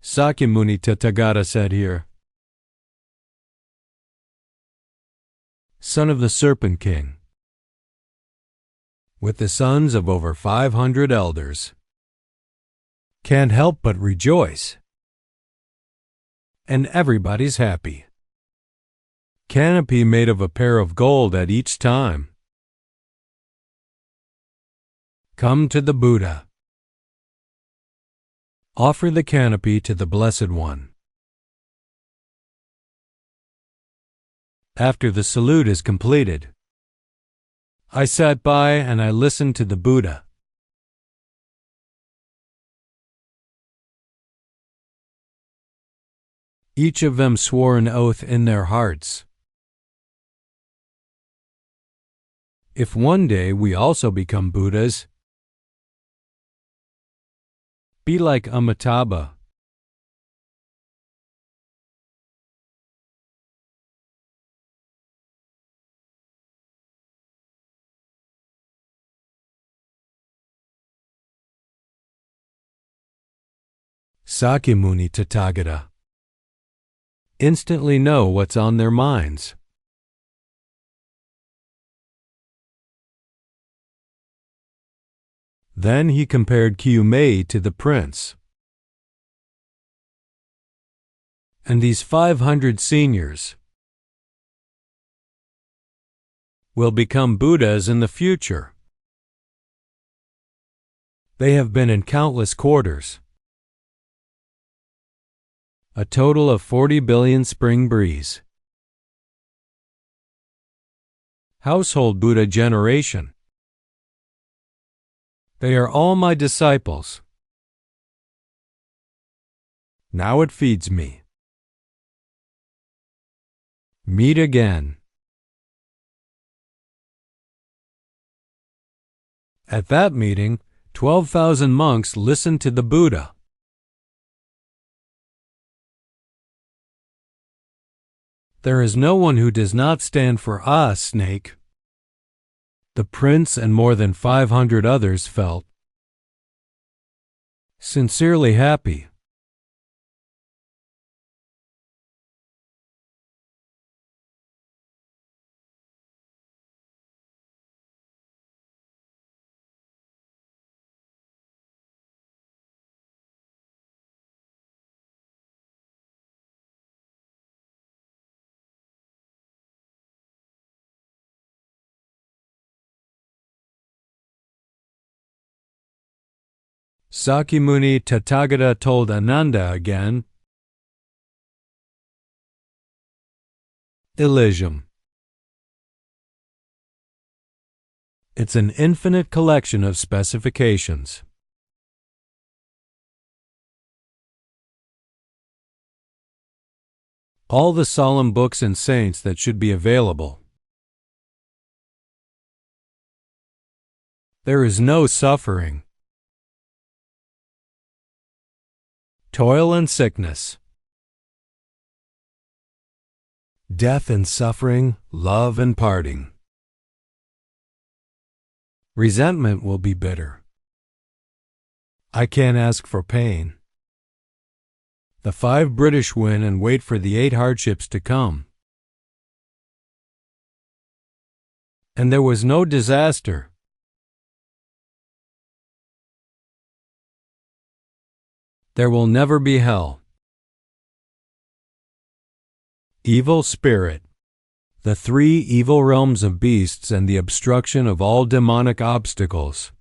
Sakyamuni Tathagata said here, son of the Serpent King, with the sons of over 500 elders, can't help but rejoice, and everybody's happy. Canopy made of a pair of gold at each time. Come to the Buddha. Offer the canopy to the Blessed One. After the salute is completed, I sat by and I listened to the Buddha. Each of them swore an oath in their hearts. If one day we also become Buddhas, be like Amitabha. Sakyamuni Tathagata. Instantly know what's on their minds. Then he compared Kyumei to the prince. And these 500 seniors will become Buddhas in the future. They have been in countless quarters. A total of 40 billion spring breeze. Household Buddha generation. They are all my disciples. Now it feeds me. Meet again. At that meeting, 12,000 monks listened to the Buddha. There is no one who does not stand for us, Snake. The prince and more than 500 others felt sincerely happy. Sakyamuni Tathagata told Ananda again, Elysium. It's an infinite collection of specifications. All the solemn books and saints that should be available. There is no suffering, toil and sickness, death and suffering, love and parting. Resentment will be bitter. I can't ask for pain. The 5 British win and wait for the 8 hardships to come. And there was no disaster. There will never be hell. Evil spirit, the 3 evil realms of beasts and the obstruction of all demonic obstacles.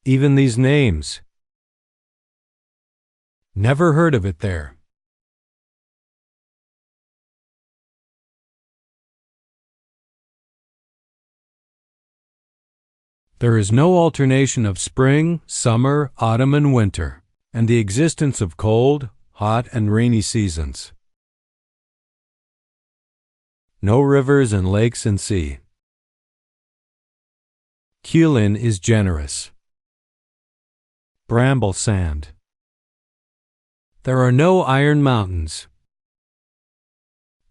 Even these names. Never heard of it there. There is no alternation of spring, summer, autumn, and winter, and the existence of cold, hot, and rainy seasons. No rivers and lakes and sea. Kulin is generous. Bramble sand. There are no iron mountains.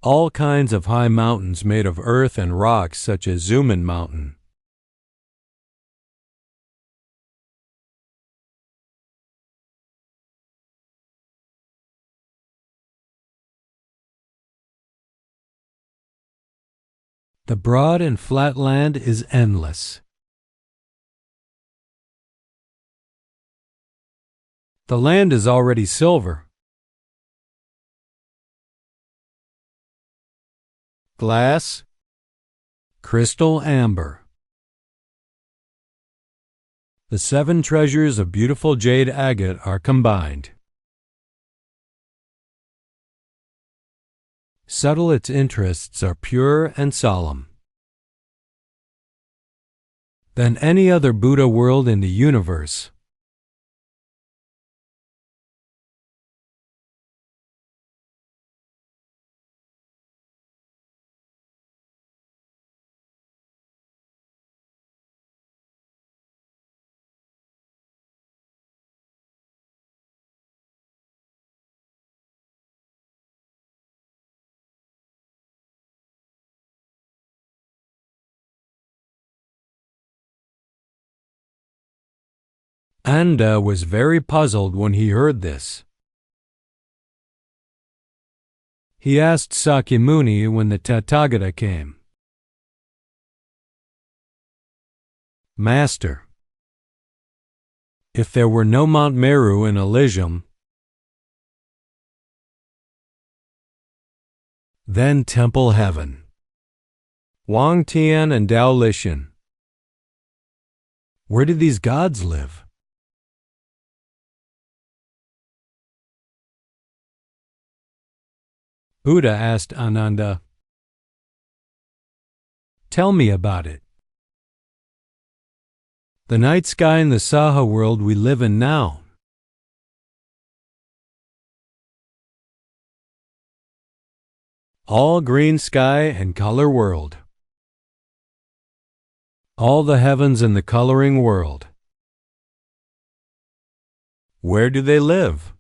All kinds of high mountains made of earth and rocks such as Zuman Mountain. The broad and flat land is endless. The land is already silver. Glass, crystal amber. The 7 treasures of beautiful jade agate are combined. Subtle its interests are pure and solemn. Than any other Buddha world in the universe. Anda was very puzzled when he heard this. He asked Sakyamuni when the Tathagata came. Master, if there were no Mount Meru in Elysium, then Temple Heaven, Wang Tian and Dao Lishan, where did these gods live? Buddha asked Ananda, "Tell me about it." The night sky in the Saha world we live in now. All green sky and color world. All the heavens in the coloring world. Where do they live?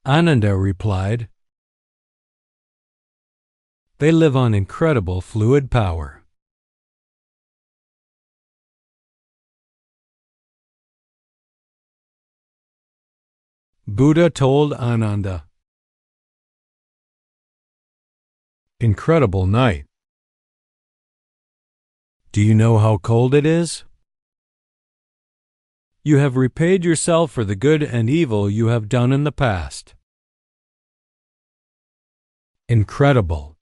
Ananda replied, "They live on incredible fluid power." Buddha told Ananda, "Incredible night. Do you know how cold it is? You have repaid yourself for the good and evil you have done in the past." Incredible.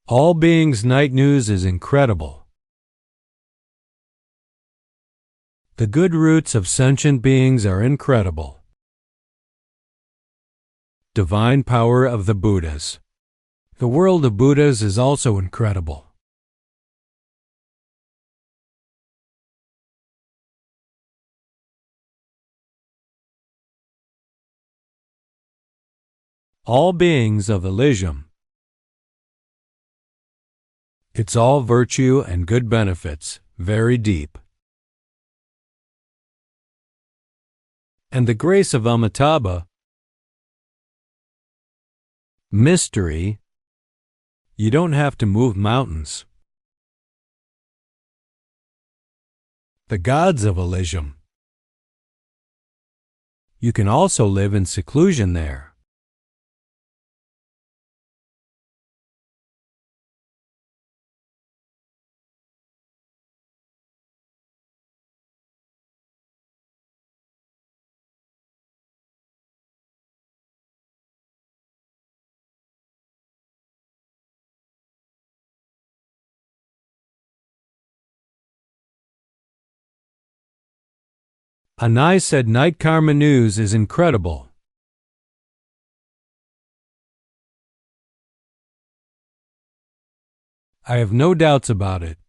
All beings' night news is incredible. The good roots of sentient beings are incredible. Divine power of the Buddhas. The world of Buddhas is also incredible. All beings of Elysium. It's all virtue and good benefits, very deep. And the grace of Amitabha, mystery, you don't have to move mountains. The gods of Elysium, you can also live in seclusion there. Anai said night karma news is incredible. I have no doubts about it.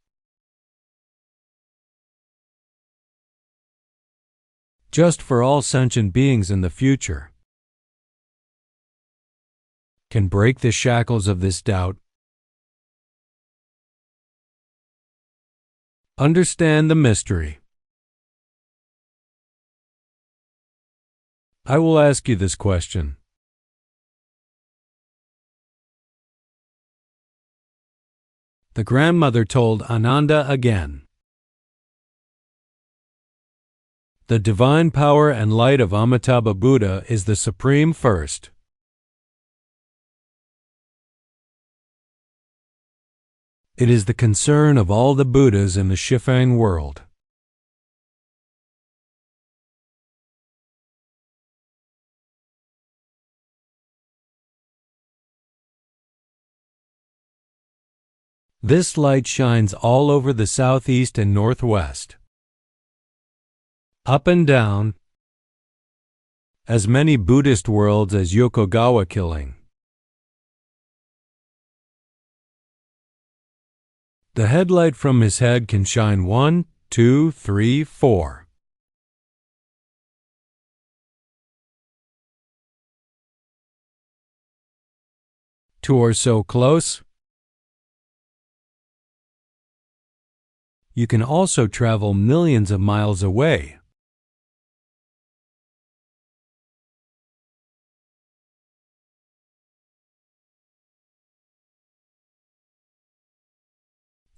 Just for all sentient beings in the future. Can break the shackles of this doubt. Understand the mystery. I will ask you this question. The grandmother told Ananda again. The divine power and light of Amitabha Buddha is the supreme first. It is the concern of all the Buddhas in the Shifang world. This light shines all over the southeast and northwest, up and down, as many Buddhist worlds as Yokogawa killing. The headlight from his head can shine 1, 2, 3, 4. Two or so close. You can also travel millions of miles away.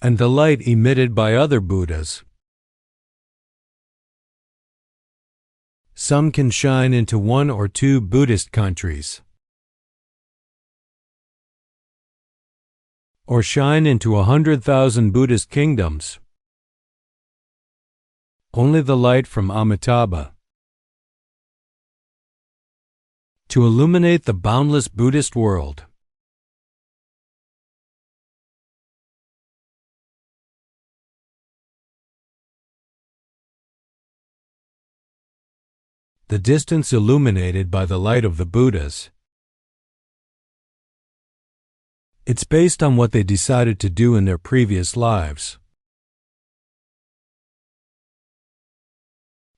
And the light emitted by other Buddhas. Some can shine into 1 or 2 Buddhist countries, or shine into 100,000 Buddhist kingdoms. Only the light from Amitabha to illuminate the boundless Buddhist world. The distance illuminated by the light of the Buddhas. It's based on what they decided to do in their previous lives.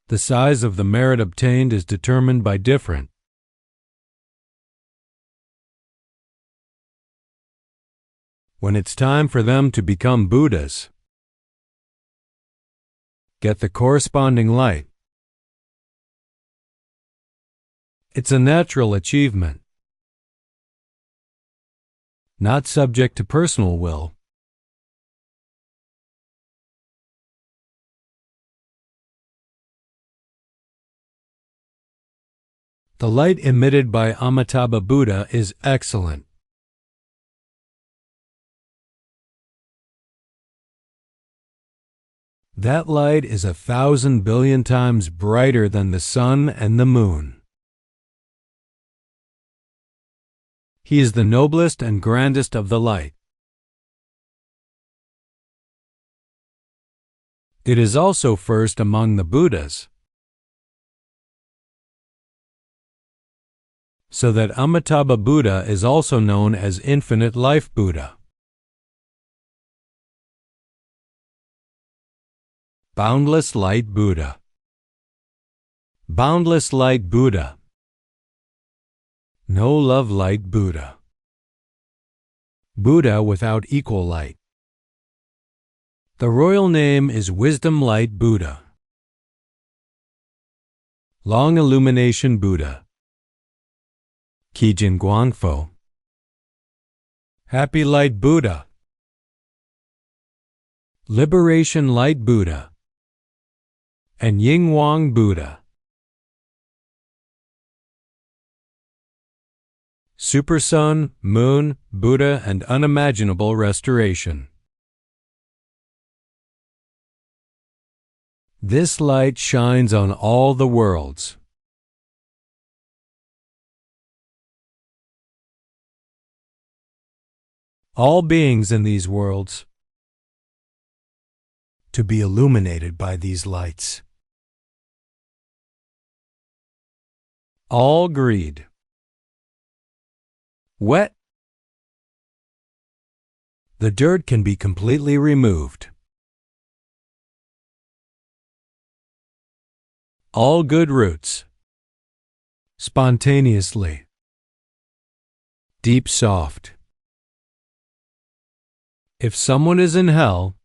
The size of the merit obtained is determined by different. When it's time for them to become Buddhas, get the corresponding light. It's a natural achievement, not subject to personal will. The light emitted by Amitabha Buddha is excellent. That light is 1,000 billion times brighter than the sun and the moon. He is the noblest and grandest of the light. It is also first among the Buddhas, so that Amitabha Buddha is also known as Infinite Life Buddha. Boundless Light Buddha. Boundless Light Buddha. No Love Light Buddha. Buddha without equal light. The royal name is Wisdom Light Buddha. Long Illumination Buddha. Kijin Guangfo. Happy Light Buddha. Liberation Light Buddha. And Ying Wang Buddha. Super Sun, Moon, Buddha, and Unimaginable Restoration. This light shines on all the worlds. All beings in these worlds to be illuminated by these lights. All greed. Wet. The dirt can be completely removed. All good roots. Spontaneously. Deep soft. If someone is in hell,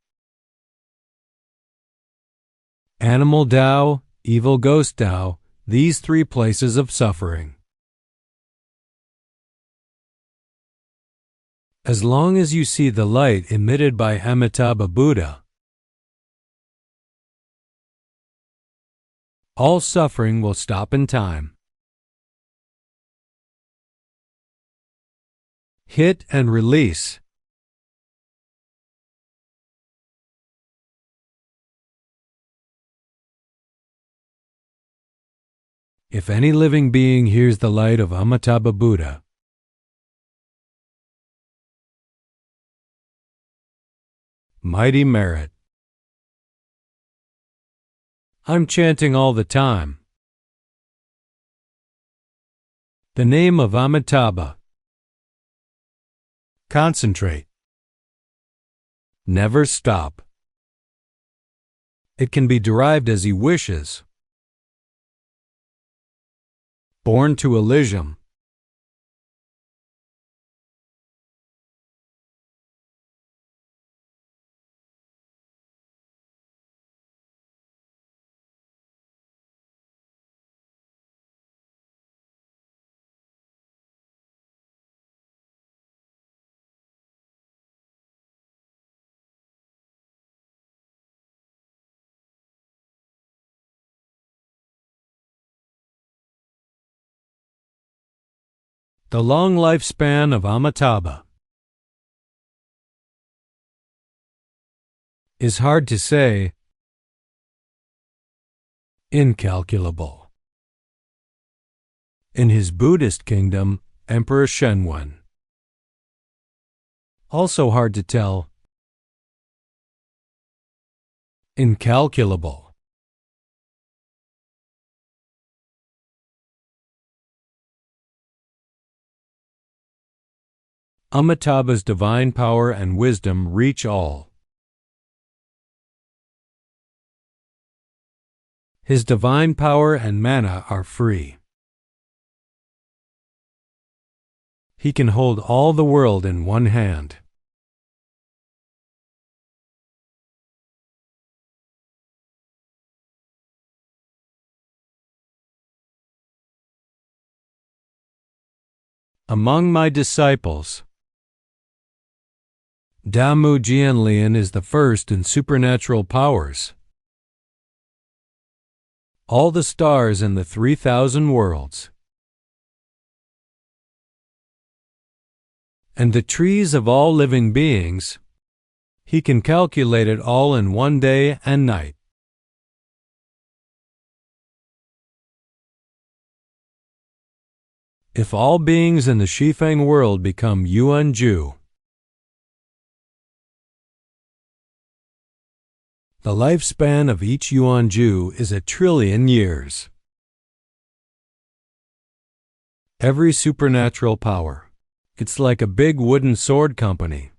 animal Tao, evil ghost Tao, these 3 places of suffering. As long as you see the light emitted by Amitabha Buddha, All suffering will stop in time. Hit and release. If any living being hears the light of Amitabha Buddha, mighty merit. I'm chanting all the time. The name of Amitabha. Concentrate. Never stop. It can be derived as he wishes. Born to Elysium. The long lifespan of Amitabha is hard to say, incalculable. In his Buddhist kingdom, Emperor Shenwen. Also hard to tell, incalculable. Amitabha's divine power and wisdom reach all. His divine power and mana are free. He can hold all the world in one hand. Among my disciples, Damu Jianlian is the first in supernatural powers. All the stars in the 3,000 worlds, and the trees of all living beings, he can calculate it all in one day and night. If all beings in the Shifeng world become Yuan-ju, the lifespan of each Yuan-ju is 1 trillion years. Every supernatural power, it's like a big wooden sword company.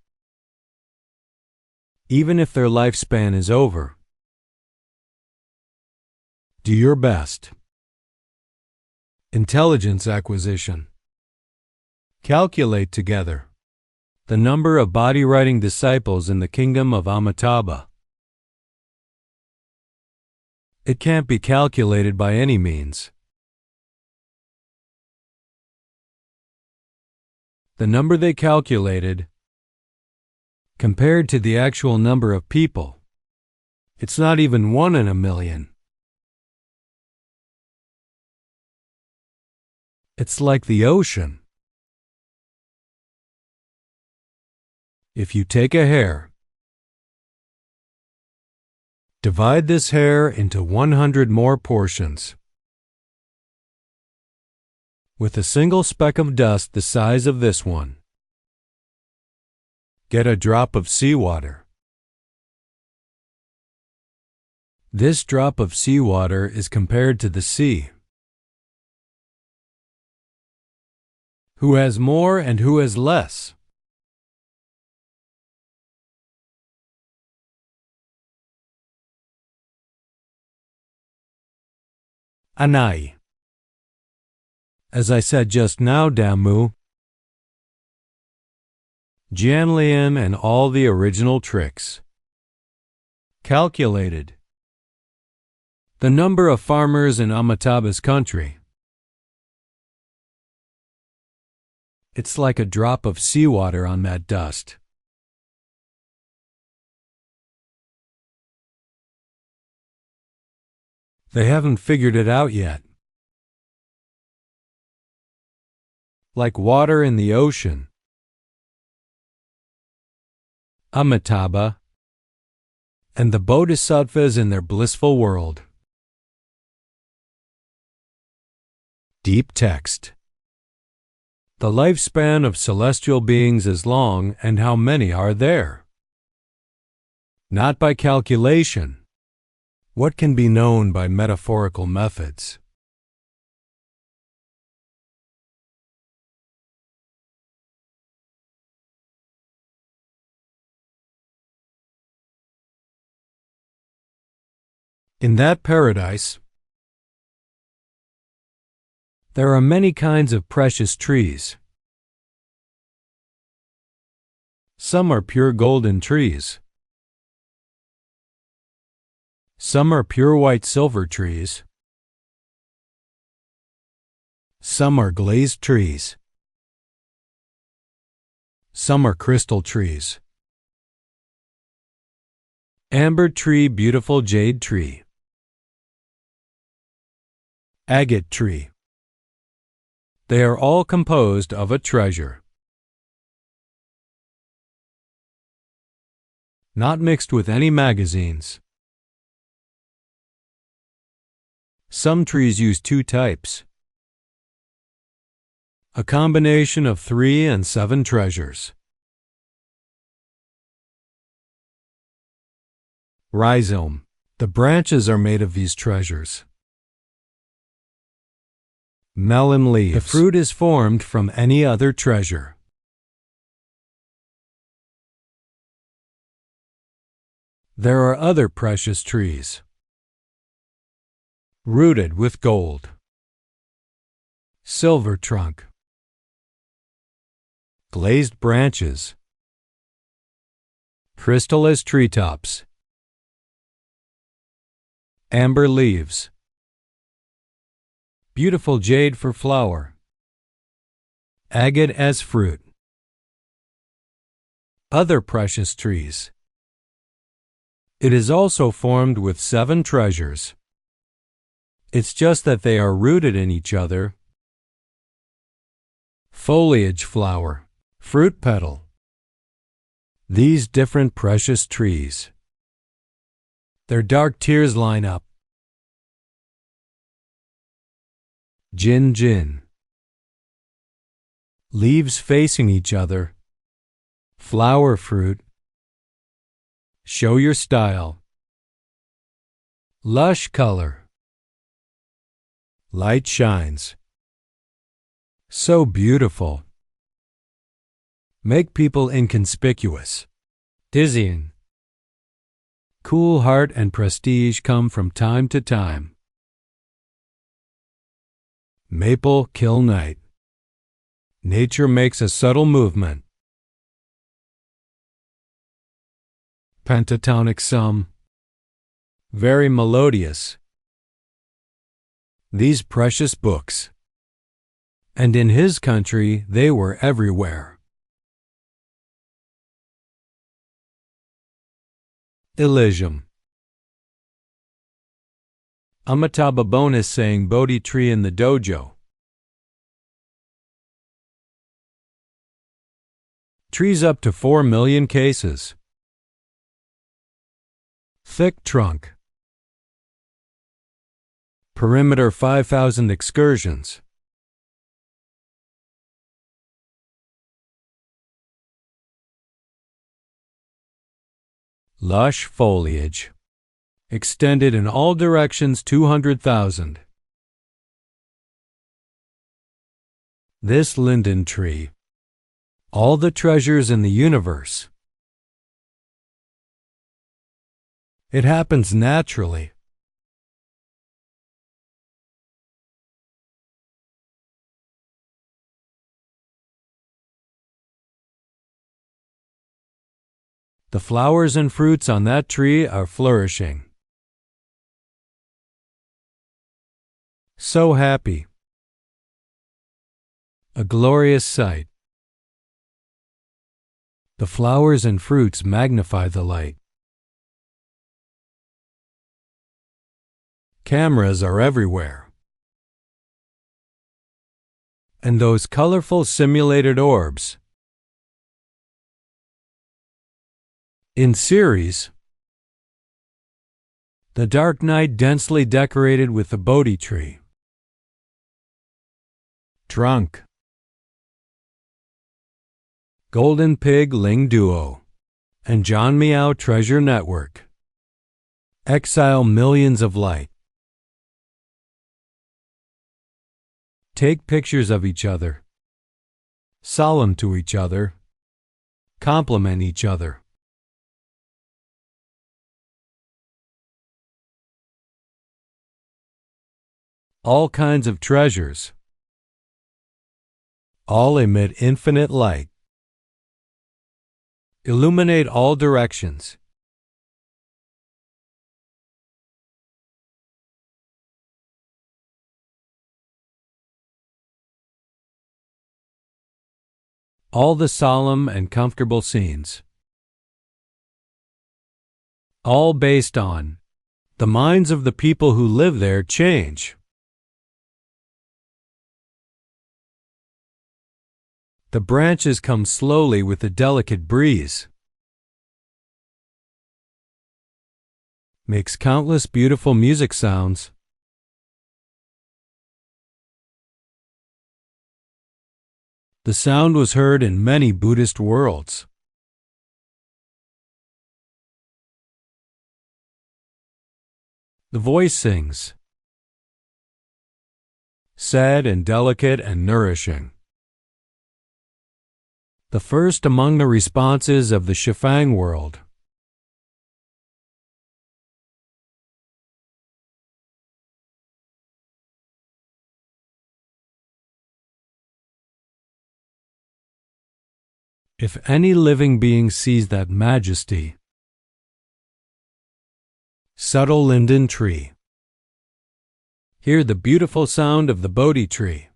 Even if their lifespan is over, do your best. Intelligence acquisition. Calculate together the number of body-writing disciples in the kingdom of Amitabha. It can't be calculated by any means. The number they calculated, compared to the actual number of people, it's not even 1 in a million. It's like the ocean. If you take a hair, divide this hair into 100 more portions. With a single speck of dust the size of this one, get a drop of seawater. This drop of seawater is compared to the sea. Who has more and who has less? Anai. As I said just now, Damu, Jianlian and all the original tricks. Calculated. The number of farmers in Amitabha's country. It's like a drop of seawater on that dust. They haven't figured it out yet. Like water in the ocean. Amitabha and the Bodhisattvas in their blissful world. Deep text. The lifespan of celestial beings is long, and how many are there? Not by calculation. What can be known by metaphorical methods? In that paradise, there are many kinds of precious trees. Some are pure golden trees. Some are pure white silver trees. Some are glazed trees. Some are crystal trees. Amber tree, beautiful jade tree. Agate tree. They are all composed of a treasure. Not mixed with any magazines. Some trees use two types. A combination of 3 and 7 treasures. Rhizome. The branches are made of these treasures. Melon leaves. The fruit is formed from any other treasure. There are other precious trees. Rooted with gold. Silver trunk. Glazed branches. Crystal as treetops. Amber leaves. Beautiful jade for flower. Agate as fruit. Other precious trees. It is also formed with 7 treasures. It's just that they are rooted in each other. Foliage flower. Fruit petal. These different precious trees. Their dark tears line up. Jin Jin. Leaves facing each other. Flower fruit. Show your style. Lush color. Light shines. So beautiful. Make people inconspicuous. Dizzying. Cool heart and prestige come from time to time. Maple kill night. Nature makes a subtle movement. Pentatonic sum. Very melodious. These precious books. And in his country they were everywhere. Elysium. Amitabha bonus saying Bodhi tree in the dojo. Trees up to 4 million cases. Thick trunk. Perimeter 5,000 excursions. Lush foliage. Extended in all directions 200,000. This linden tree. All the treasures in the universe. It happens naturally. The flowers and fruits on that tree are flourishing. So happy. A glorious sight. The flowers and fruits magnify the light. Cameras are everywhere. And those colorful simulated orbs. In series, the dark night densely decorated with the Bodhi tree. Drunk. Golden Pig Ling Duo and John Meow Treasure Network. Exile millions of light. Take pictures of each other. Solemn to each other. Compliment each other. All kinds of treasures. All emit infinite light. Illuminate all directions. All the solemn and comfortable scenes. All based on the minds of the people who live there change. The branches come slowly with a delicate breeze. Makes countless beautiful music sounds. The sound was heard in many Buddhist worlds. The voice sings, sad and delicate and nourishing. The first among the responses of the Shifang world. If any living being sees that majesty, subtle linden tree, hear the beautiful sound of the Bodhi tree.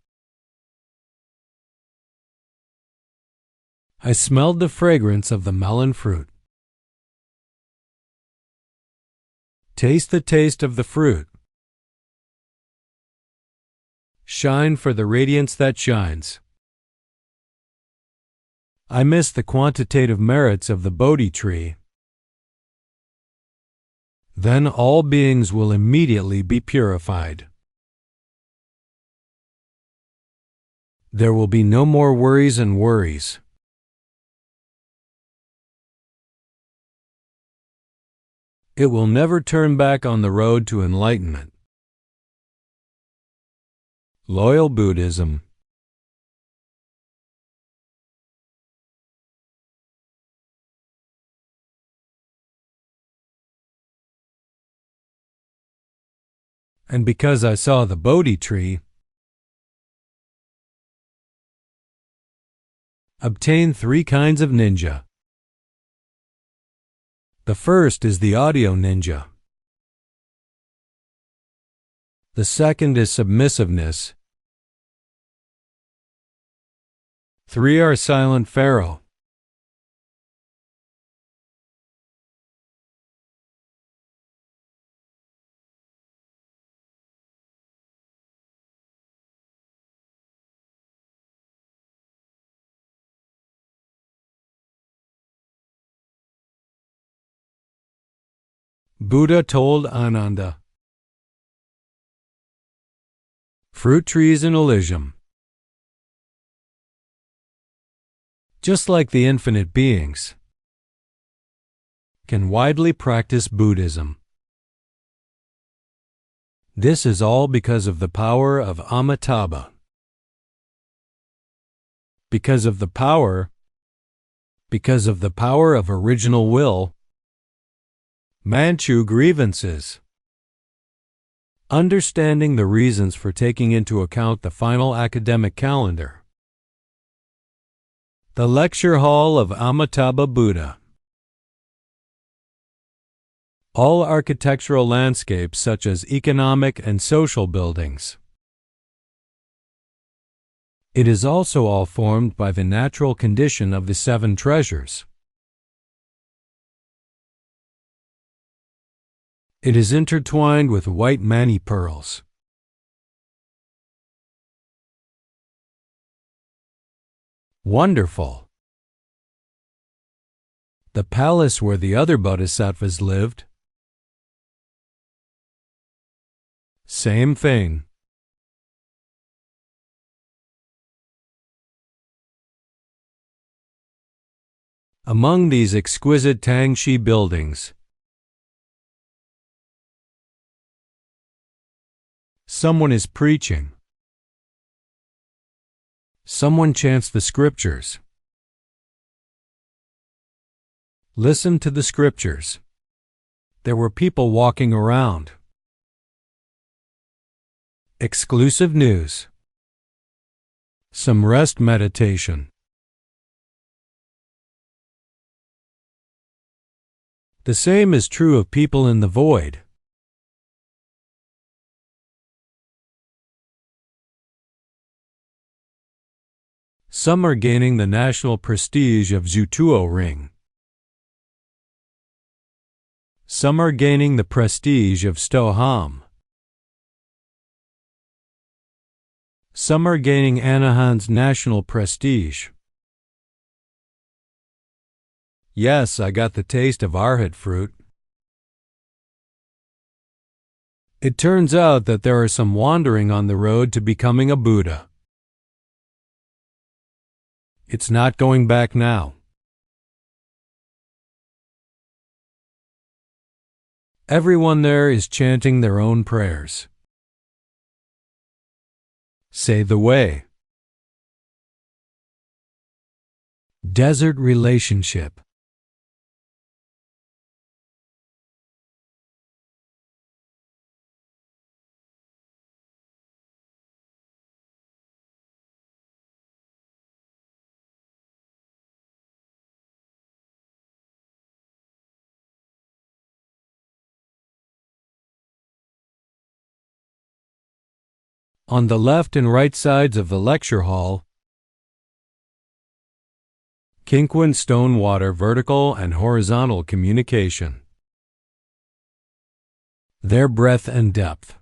I smelled the fragrance of the melon fruit. Taste the taste of the fruit. Shine for the radiance that shines. I miss the quantitative merits of the Bodhi tree. Then all beings will immediately be purified. There will be no more worries and worries. It will never turn back on the road to enlightenment. Loyal Buddhism. And because I saw the Bodhi tree, obtain 3 kinds of ninja. The first is the audio ninja. The second is submissiveness. 3 are silent pharaoh. Buddha told Ananda. Fruit trees in Elysium. Just like the infinite beings, can widely practice Buddhism. This is all because of the power of Amitabha. Because of the power of original will, Manchu grievances. Understanding the reasons for taking into account the final academic calendar. The Lecture Hall of Amitabha Buddha. All architectural landscapes such as economic and social buildings. It is also all formed by the natural condition of the 7 treasures. It is intertwined with white mani pearls. Wonderful. The palace where the other bodhisattvas lived. Same thing. Among these exquisite Tangshi buildings, someone is preaching. Someone chants the scriptures. Listen to the scriptures. There were people walking around. Exclusive news. Some rest meditation. The same is true of people in the void. Some are gaining the national prestige of Zutuo Ring. Some are gaining the prestige of Stoham. Some are gaining Anahan's national prestige. Yes, I got the taste of arhat fruit. It turns out that there are some wandering on the road to becoming a Buddha. It's not going back now. Everyone there is chanting their own prayers. Say the way. Desert relationship. On the left and right sides of the lecture hall, Kinquin stone water vertical and horizontal communication. Their breadth and depth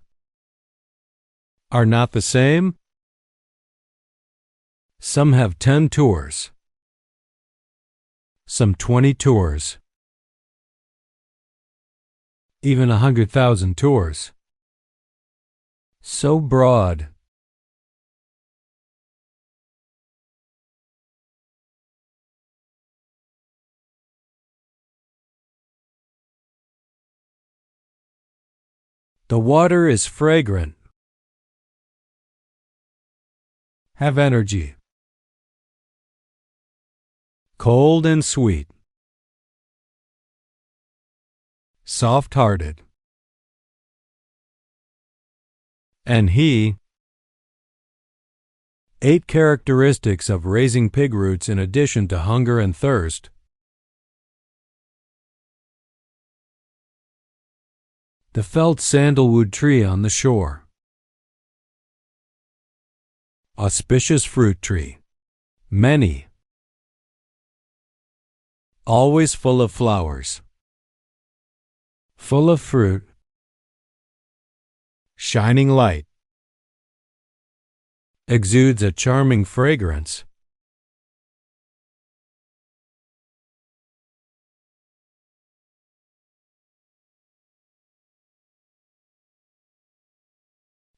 are not the same. Some have 10 tours, some 20 tours, even 100,000 tours. So broad. The water is fragrant. Have energy. Cold and sweet. Soft-hearted. And he. 8 characteristics of raising pig roots in addition to hunger and thirst. The felt sandalwood tree on the shore. Auspicious fruit tree. Many. Always full of flowers. Full of fruit. Shining light. Exudes a charming fragrance.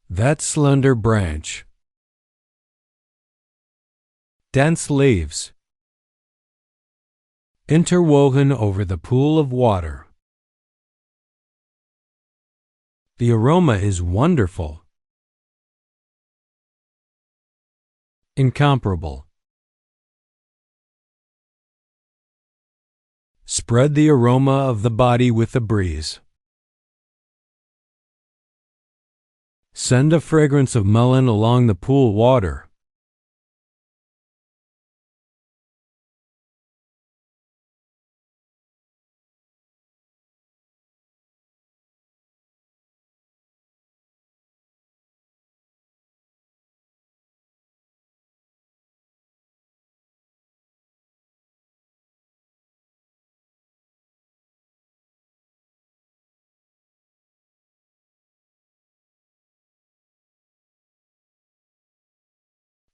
That slender branch. Dense leaves. Interwoven over the pool of water. The aroma is wonderful. Incomparable. Spread the aroma of the body with the breeze. Send a fragrance of melon along the pool water.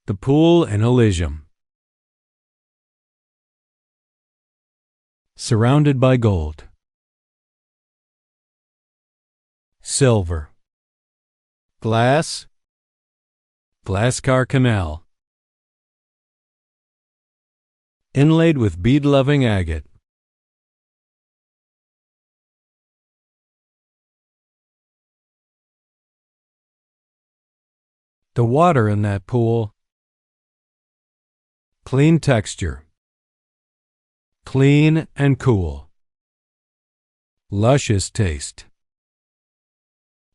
The pool in Elysium. Surrounded by gold. Silver. Glass. Glascar Canal. Inlaid with bead-loving agate. The water in that pool. Clean texture. Clean and cool. Luscious taste.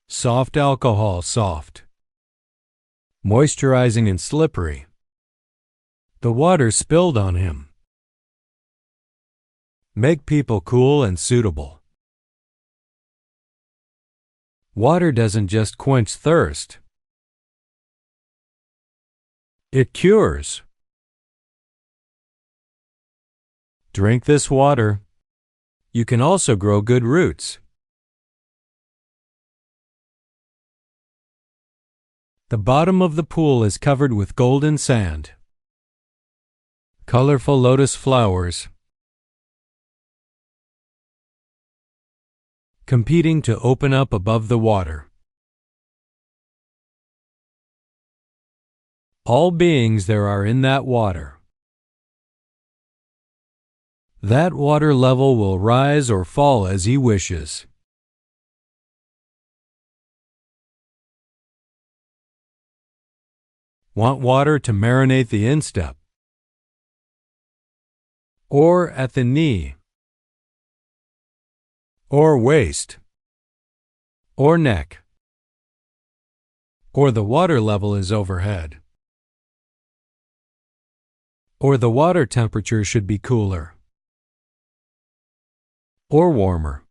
Soft alcohol, soft. Moisturizing and slippery. The water spilled on him. Make people cool and suitable. Water doesn't just quench thirst. It cures. Drink this water. You can also grow good roots. The bottom of the pool is covered with golden sand. Colorful lotus flowers. Competing to open up above the water. All beings there are in that water. That water level will rise or fall as he wishes. Want water to marinate the instep, or at the knee, or waist, or neck, or the water level is overhead, or the water temperature should be cooler, or warmer,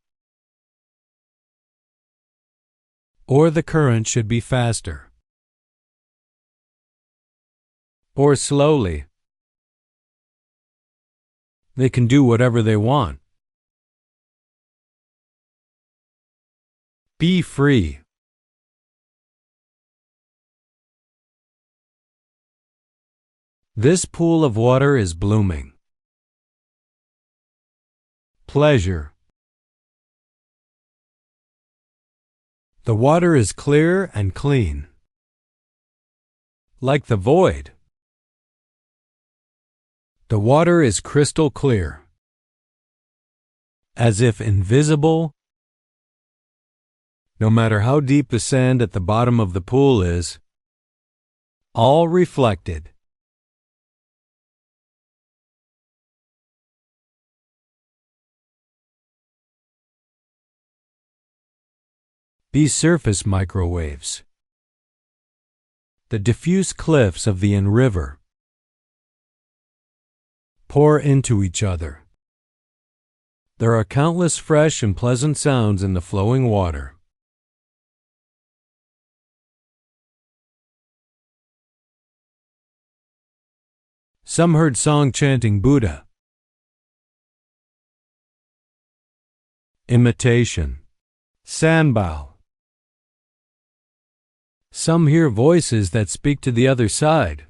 or the current should be faster, or slowly. They can do whatever they want. Be free. This pool of water is blooming. Pleasure. The water is clear and clean. Like the void. The water is crystal clear. As if invisible. No matter how deep the sand at the bottom of the pool is, all reflected. These surface microwaves. The diffuse cliffs of the Inn River pour into each other. There are countless fresh and pleasant sounds in the flowing water. Some heard song chanting Buddha. Imitation. Sanbao. Some hear voices that speak to the other side.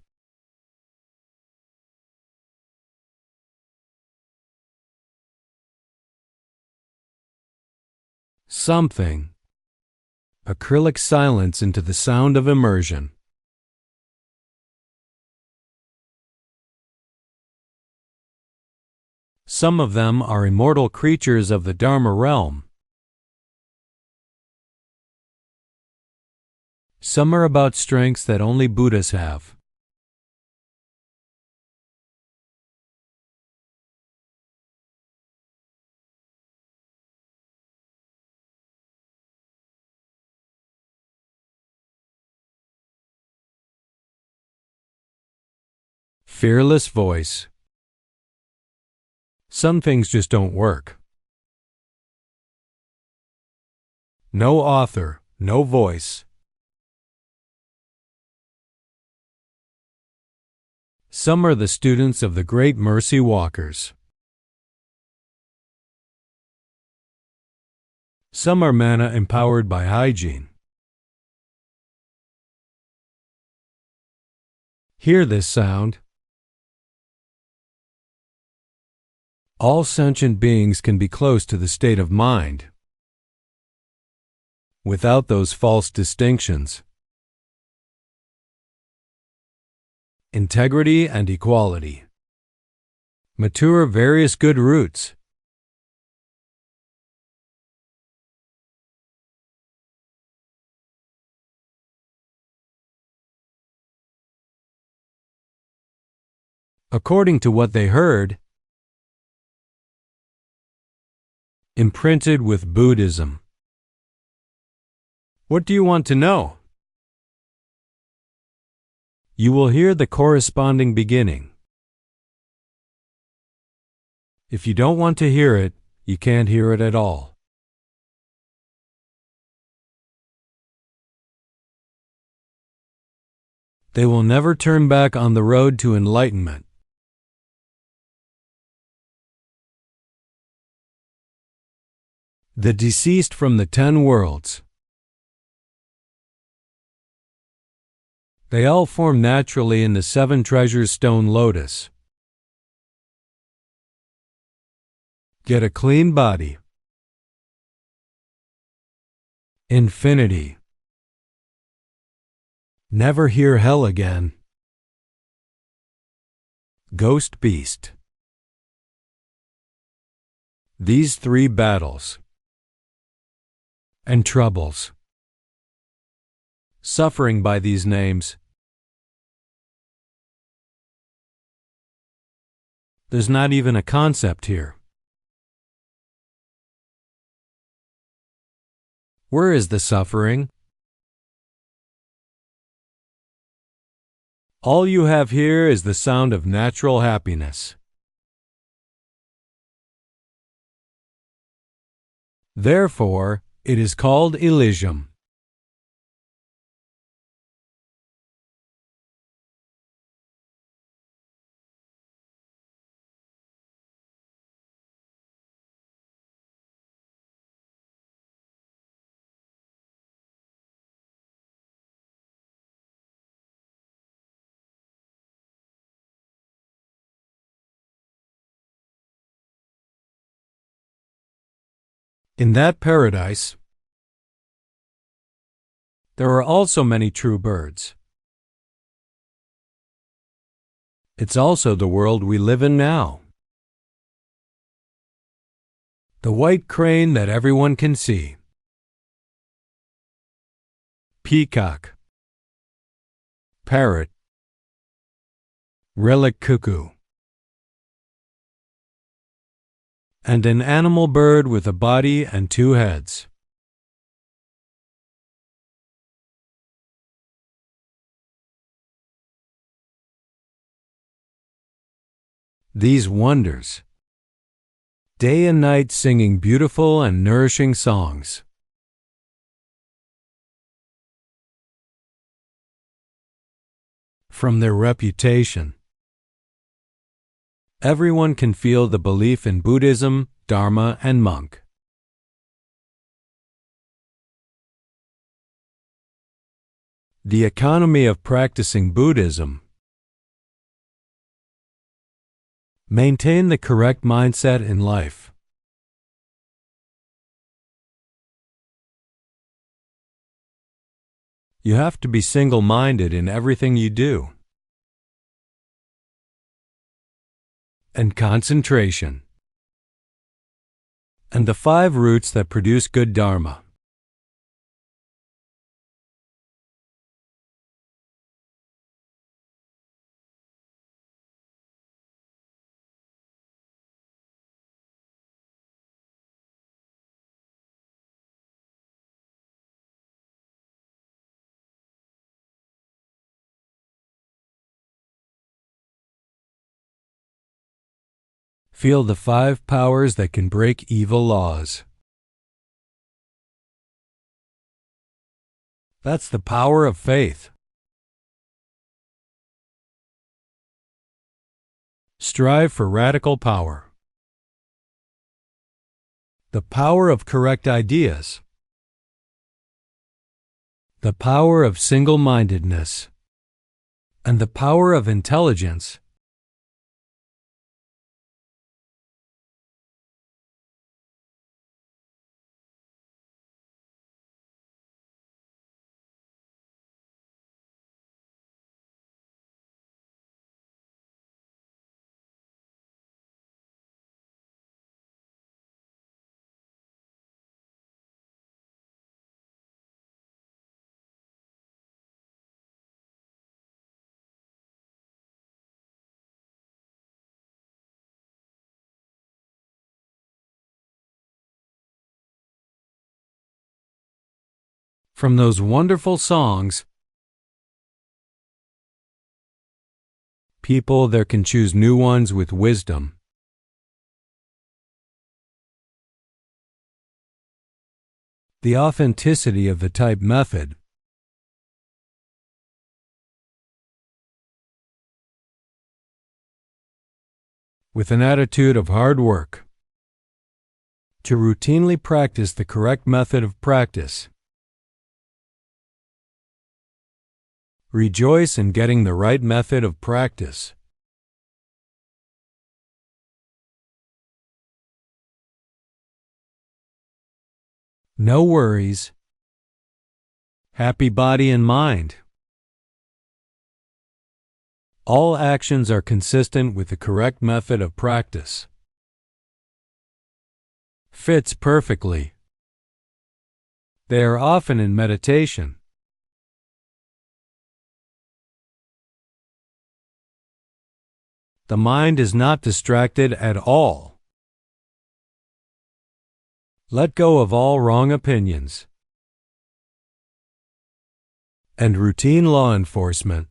Something. Acrylic silence into the sound of immersion. Some of them are immortal creatures of the Dharma realm. Some are about strengths that only Buddhas have. Fearless voice. Some things just don't work. No author, no voice. Some are the students of the great mercy walkers. Some are mana empowered by hygiene. Hear this sound. All sentient beings can be close to the state of mind without those false distinctions. Integrity and equality. Mature various good roots. According to what they heard, imprinted with Buddhism. What do you want to know? You will hear the corresponding beginning. If you don't want to hear it, you can't hear it at all. They will never turn back on the road to enlightenment. The deceased from the 10 worlds. They all form naturally in the 7 treasures stone lotus. Get a clean body. Infinity. Never hear hell again. Ghost beast. These 3 battles and troubles. Suffering by these names. There's not even a concept here. Where is the suffering? All you have here is the sound of natural happiness. Therefore, it is called Elysium. In that paradise, there are also many true birds. It's also the world we live in now. The white crane that everyone can see. Peacock. Parrot. Relic cuckoo. And an animal bird with a body and 2 heads. These wonders, day and night singing beautiful and nourishing songs. From their reputation, everyone can feel the belief in Buddhism, Dharma, and monk. The economy of practicing Buddhism. Maintain the correct mindset in life. You have to be single-minded in everything you do. And concentration. And the 5 roots that produce good Dharma. Feel the 5 powers that can break evil laws. That's the power of faith. Strive for radical power. The power of correct ideas. The power of single-mindedness. and the power of intelligence. From those wonderful songs, people there can choose new ones with wisdom. The authenticity of the type method. With an attitude of hard work. To routinely practice the correct method of practice. Rejoice in getting the right method of practice. No worries. Happy body and mind. All actions are consistent with the correct method of practice. Fits perfectly. They are often in meditation. The mind is not distracted at all. Let go of all wrong opinions. And routine law enforcement.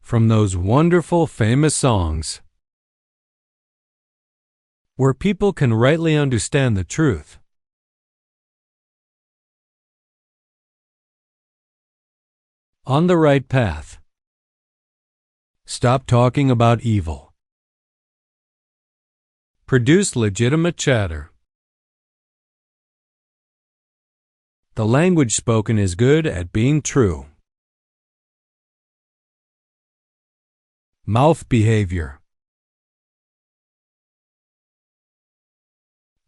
From those wonderful famous songs, where people can rightly understand the truth. On the right path. Stop talking about evil. Produce legitimate chatter. The language spoken is good at being true. Mouth behavior.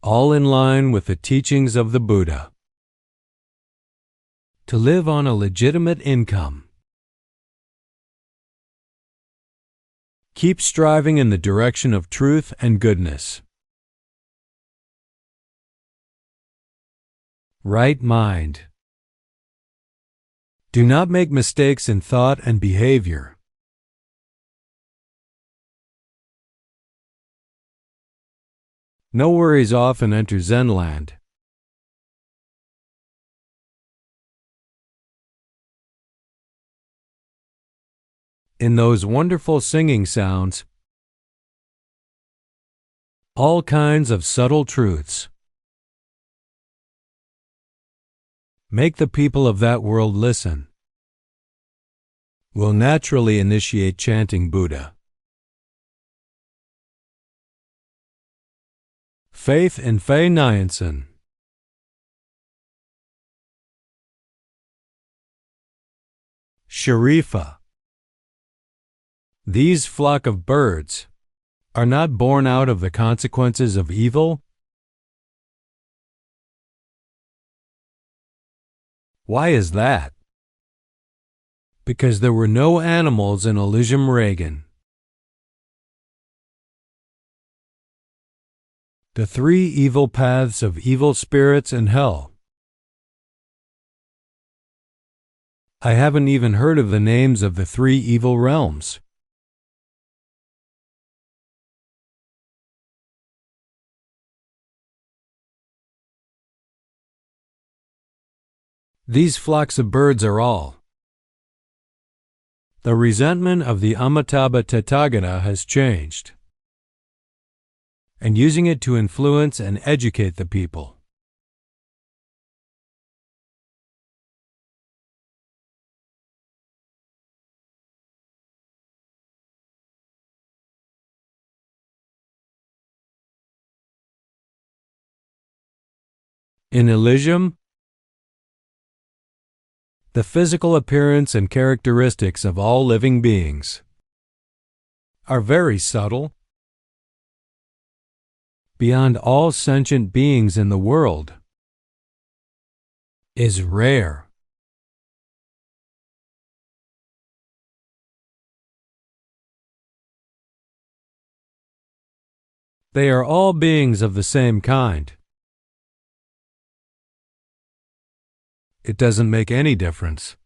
All in line with the teachings of the Buddha. To live on a legitimate income. Keep striving in the direction of truth and goodness. Right mind. Do not make mistakes in thought and behavior. No worries often enter Zen land. In those wonderful singing sounds, all kinds of subtle truths. Make the people of that world listen. Will naturally initiate chanting Buddha. Faith in Fei Nyansen. Sharifa. These flock of birds are not born out of the consequences of evil. Why is that? Because there were no animals in Elysium Reagan. The three evil paths of evil spirits and hell. I haven't even heard of the names of the three evil realms. These flocks of birds are all. The resentment of the Amitabha Tathagata has changed, and using it to influence and educate the people. In Elysium, the physical appearance and characteristics of all living beings are very subtle. Beyond all sentient beings in the world is rare. They are all beings of the same kind. It doesn't make any difference.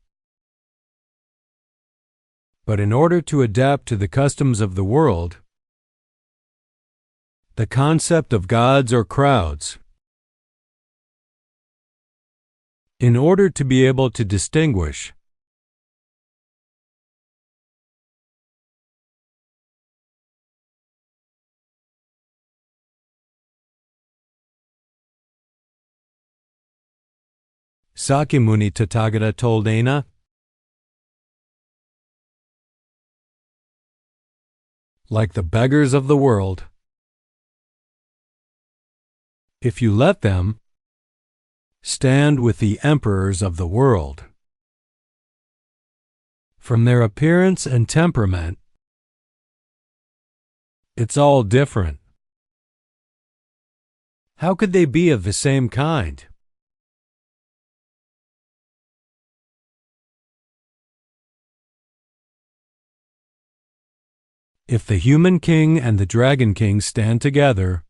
But in order to adapt to the customs of the world, the concept of gods or crowds, in order to be able to distinguish Sakyamuni Tathagata told Aina, like the beggars of the world, if you let them, stand with the emperors of the world. From their appearance and temperament, it's all different. How could they be of the same kind? If the human king and the dragon king stand together,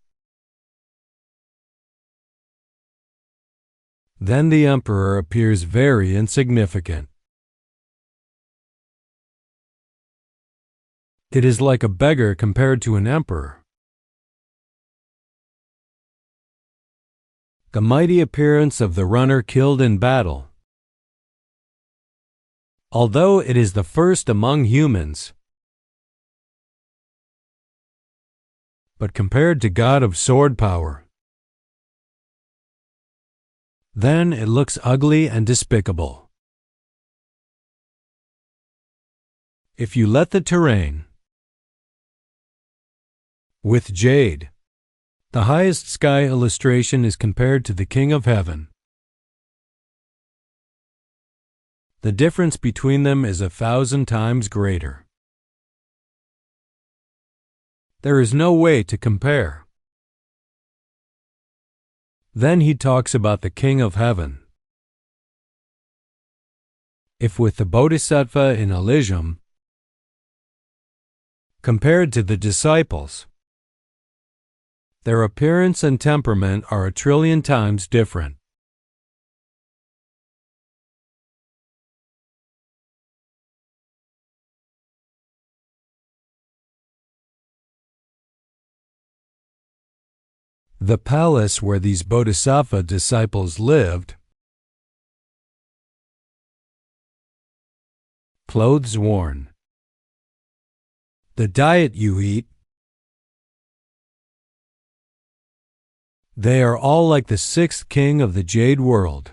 then the emperor appears very insignificant. It is like a beggar compared to an emperor. The mighty appearance of the runner killed in battle, although it is the first among humans, but compared to God of sword power, then it looks ugly and despicable. If you let the terrain with jade, the highest sky illustration is compared to the King of Heaven. The difference between them is 1,000 times greater. There is no way to compare. Then he talks about the King of Heaven. If with the Bodhisattva in Elysium, compared to the disciples, their appearance and temperament are 1,000,000,000 times different. The palace where these Bodhisattva disciples lived, clothes worn, the diet you eat, they are all like the 6th king of the jade world.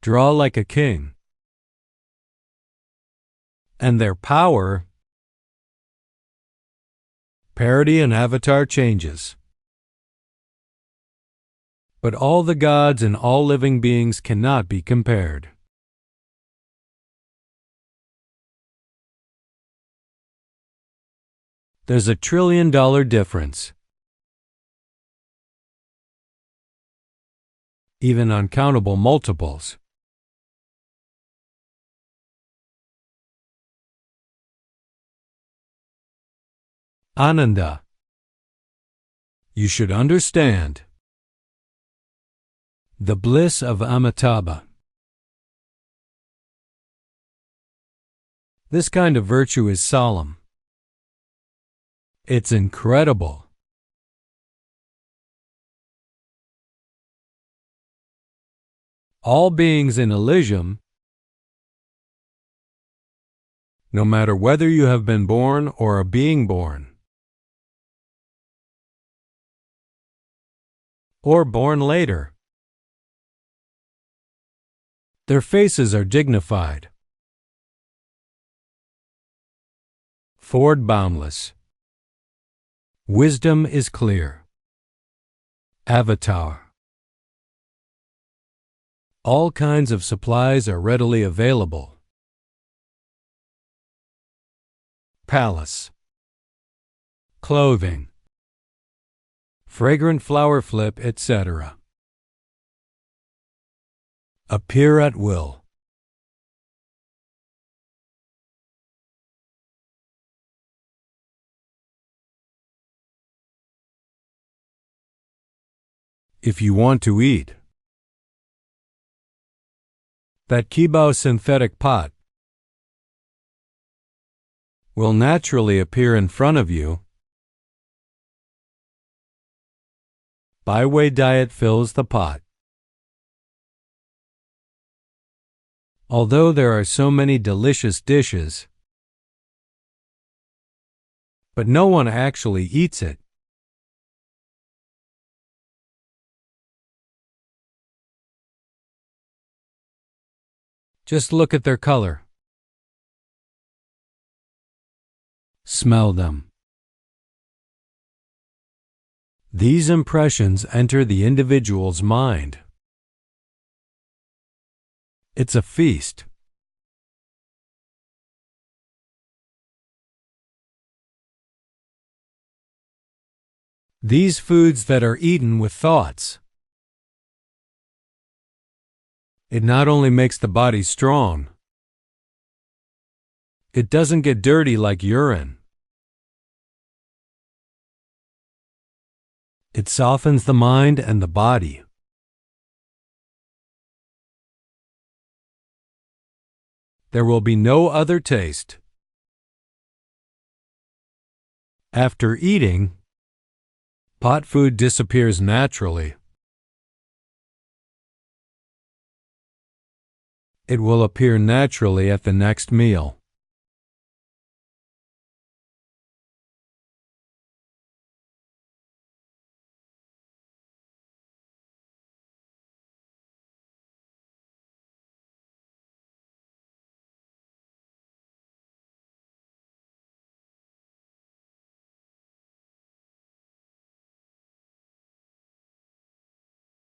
Draw like a king, and their power, parody and avatar changes. But all the gods and all living beings cannot be compared. There's a $1 trillion difference. Even uncountable multiples. Ananda, you should understand the bliss of Amitabha. This kind of virtue is solemn. It's incredible. All beings in Elysium, no matter whether you have been born or are being born, or born later, their faces are dignified, forward boundless. Wisdom is clear. Avatar. All kinds of supplies are readily available. Palace. Clothing. Fragrant flower flip, etc. Appear at will. If you want to eat, that Kibao synthetic pot will naturally appear in front of you. Byway diet fills the pot. Although there are so many delicious dishes, but no one actually eats it. Just look at their color. Smell them. These impressions enter the individual's mind. It's a feast. These foods that are eaten with thoughts. It not only makes the body strong, it doesn't get dirty like urine. It softens the mind and the body. There will be no other taste. After eating, pot food disappears naturally. It will appear naturally at the next meal.